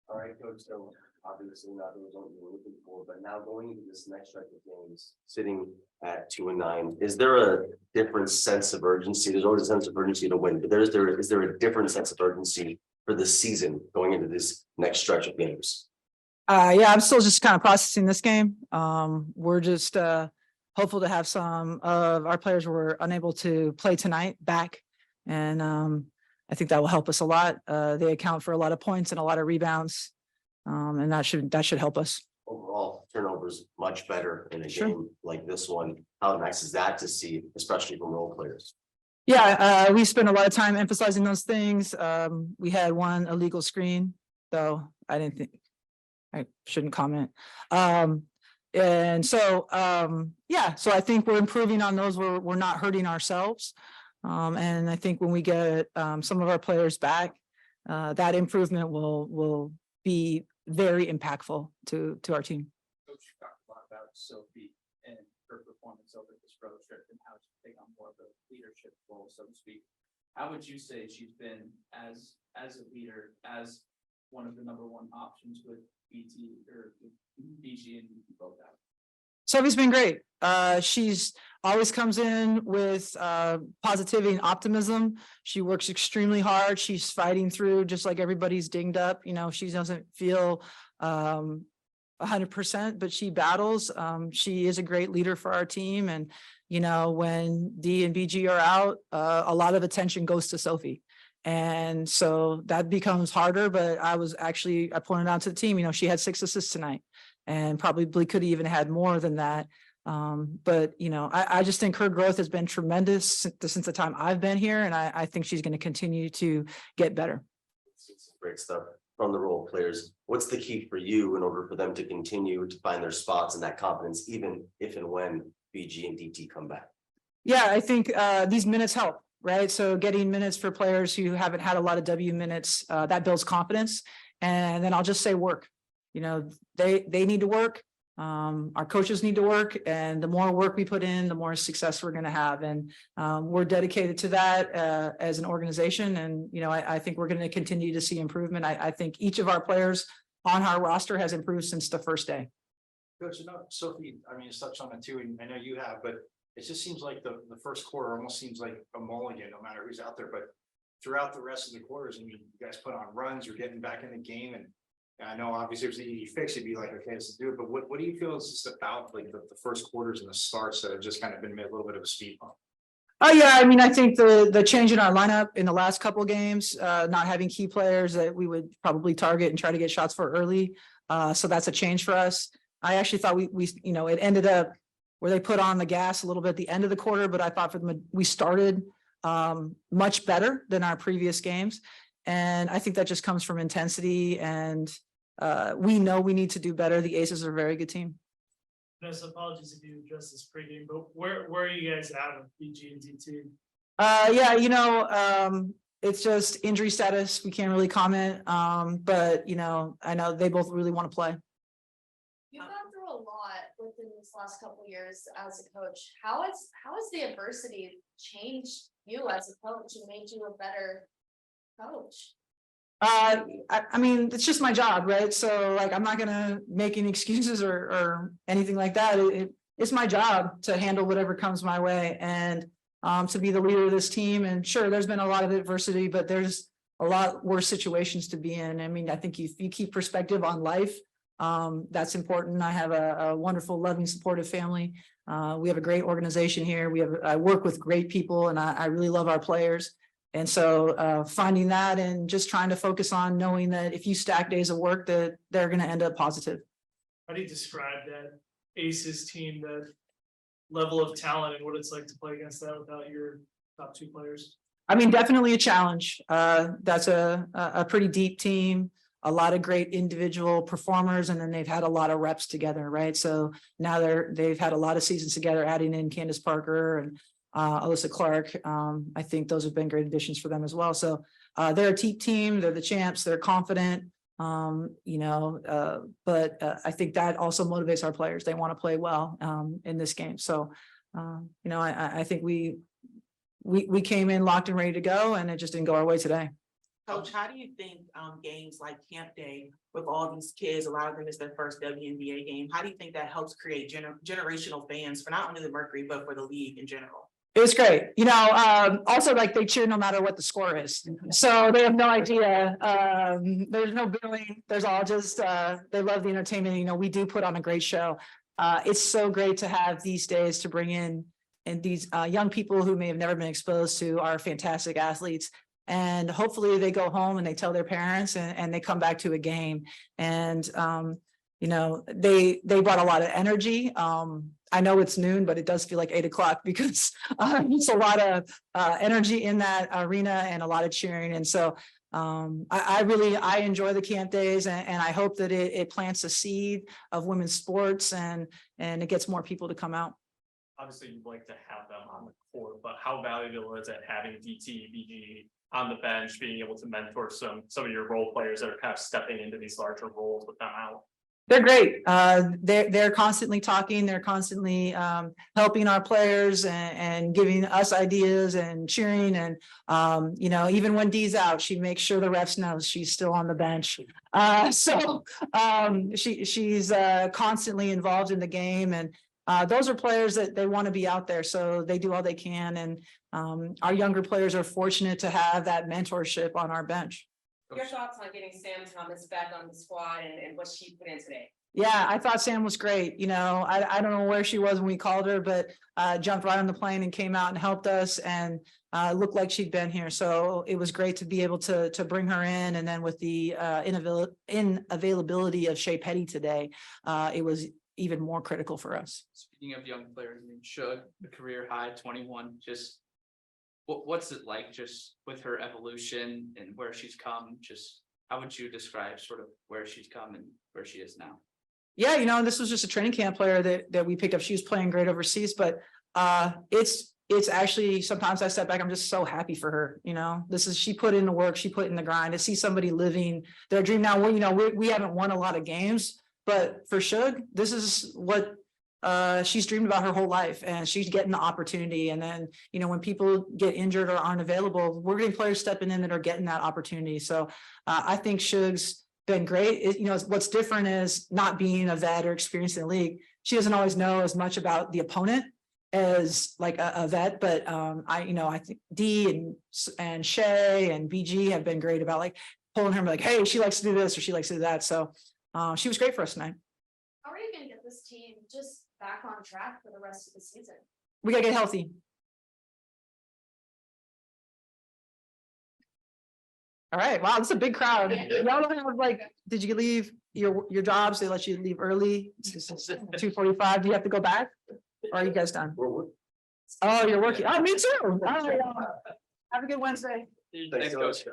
All right, coach. So obviously not the result you were looking for, but now going into this next stretch of games, sitting at 2-9, is there a different sense of urgency? There's always a sense of urgency to win, but is there a different sense of urgency for the season going into this next stretch of games? Yeah, I'm still just kind of processing this game. We're just hopeful to have some of our players who were unable to play tonight back. And I think that will help us a lot. They account for a lot of points and a lot of rebounds. And that should help us. Overall, turnovers much better in a Sure. game like this one. How nice is that to see, especially from role players? Yeah, we spent a lot of time emphasizing those things. We had one illegal screen, though I didn't think I shouldn't comment. And so, yeah, so I think we're improving on those. We're not hurting ourselves. And I think when we get some of our players back, that improvement will be very impactful to our team. Coach, you talked a lot about Sophie and her performance over this road trip and how she's taken on more of a leadership role, so to speak. How would you say she's been as a leader, as one of the number one options with BT or BG and both out? Sophie's been great. She's always comes in with positivity and optimism. She works extremely hard. She's fighting through just like everybody's dinged up. You know, she doesn't feel 100%, but she battles. She is a great leader for our team. And, you know, when D and BG are out, a lot of attention goes to Sophie. And so that becomes harder, but I pointed out to the team, you know, she had 6 assists tonight and probably could have even had more than that. But, you know, I just think her growth has been tremendous since the time I've been here. And I think she's going to continue to get better. It's great stuff from the role players. What's the key for you in order for them to continue to find their spots and that confidence, even if and when BG and DT come back? Yeah, I think these minutes help. Right. So getting minutes for players who haven't had a lot of W minutes, that builds confidence. And then I'll just say work. You know, they need to work. Our coaches need to work. And the more work we put in, the more success we're going to have. And we're dedicated to that as an organization. And, you know, I think we're going to continue to see improvement. I think each of our players on our roster has improved since the first day. Coach, you know, Sophie, I mean, it's touched on it too, and I know you have, but it just seems like the first quarter almost seems like a mulligan, no matter who's out there. But throughout the rest of the quarters, I mean, you guys put on runs, you're getting back in the game. And I know obviously if it was an easy fix, you'd be like, okay, let's do it. But what do you feel is just about like the first quarters and the starts that have just kind of been a little bit of a speed bump? Oh yeah, I mean, I think the change in our lineup in the last couple of games, not having key players that we would probably target and try to get shots for early. So that's a change for us. I actually thought we you know, it ended up where they put on the gas a little bit at the end of the quarter, but I thought we started much better than our previous games. And I think that just comes from intensity, and we know we need to do better. The Aces are a very good team. Vanessa, apologies if you addressed this pregame, but where are you guys at of BG and DT? Yeah, you know, it's just injury status. We can't really comment. But you know, I know they both really want to play. You've gone through a lot within this last couple of years as a coach. How has the adversity changed you as a coach and made you a better coach? I mean, it's just my job, right? So like, I'm not gonna make any excuses or anything like that. It's my job to handle whatever comes my way and to be the leader of this team. And sure, there's been a lot of adversity, but there's a lot worse situations to be in. I mean, I think if you keep perspective on life, that's important. I have a wonderful, loving, supportive family. We have a great organization here. I work with great people, and I really love our players. And so finding that and just trying to focus on knowing that if you stack days of work, that they're going to end up positive. How do you describe that Aces team, that level of talent, and what it's like to play against that without your top 2 players? I mean, definitely a challenge. That's a pretty deep team, a lot of great individual performers, and then they've had a lot of reps together, right? So now they've had a lot of seasons together, adding in Candace Parker and Alyssa Clark. I think those have been great additions for them as well. So they're a team, they're the champs, they're confident, you know, but I think that also motivates our players. They want to play well in this game. So, you know, I think we came in locked and ready to go, and it just didn't go our way today. Coach, how do you think games like Camp Day with all these kids, a lot of them is their first WNBA game, how do you think that helps create generational fans for not only the Mercury, but for the league in general? It was great, also like they cheer no matter what the score is, so they have no idea, there's no billing, there's all just, they love the entertainment, we do put on a great show. It's so great to have these days to bring in and these young people who may have never been exposed to our fantastic athletes. And hopefully they go home and they tell their parents and they come back to a game. And they brought a lot of energy. I know it's noon, but it does feel like 8 o'clock because it's a lot of energy in that arena and a lot of cheering. And so I enjoy the camp days and I hope that it plants a seed of women's sports and it gets more people to come out. Obviously, you'd like to have them on the court, but how valuable is it having DT, BG on the bench, being able to mentor some of your role players that are kind of stepping into these larger roles with them out? They're great. They're constantly talking. They're constantly helping our players and giving us ideas and cheering. And even when Dee's out, she makes sure the refs know she's still on the bench. She's constantly involved in the game, and those are players that they want to be out there, so they do all they can. And our younger players are fortunate to have that mentorship on our bench. Your thoughts on getting Sam Thomas back on the squad and what she put in today? Yeah, I thought Sam was great. I don't know where she was when we called her, but jumped right on the plane and came out and helped us and looked like she'd been here. So it was great to be able to bring her in. And then with the inavailability of Shea Petty today, it was even more critical for us. Speaking of young players, Shug, the career high 21, just what's it like just with her evolution and where she's come? Just how would you describe sort of where she's come and where she is now? Yeah, this was just a training camp player that we picked up. She was playing great overseas, but it's actually, sometimes I step back, I'm just so happy for her. She put in the work, she put in the grind to see somebody living their dream. Now, we haven't won a lot of games, but for Shug, this is what she's dreamed about her whole life, and she's getting the opportunity. And then, when people get injured or aren't available, we're getting players stepping in that are getting that opportunity. So I think Shug's been great. What's different is not being a vet or experienced in the league. She doesn't always know as much about the opponent as like a vet, but I think Dee and Shay and BG have been great about like pulling her like, hey, she likes to do this or she likes to do that. So she was great for us tonight. How are you gonna get this team just back on track for the rest of the season? We gotta get healthy. All right. Wow, this is a big crowd. Y'all don't have like, did you leave your jobs? They let you leave early. 2:45. Do you have to go back? Or are you guys done? Oh, you're working. Oh, me too. All right, have a good Wednesday. Thanks, Coach.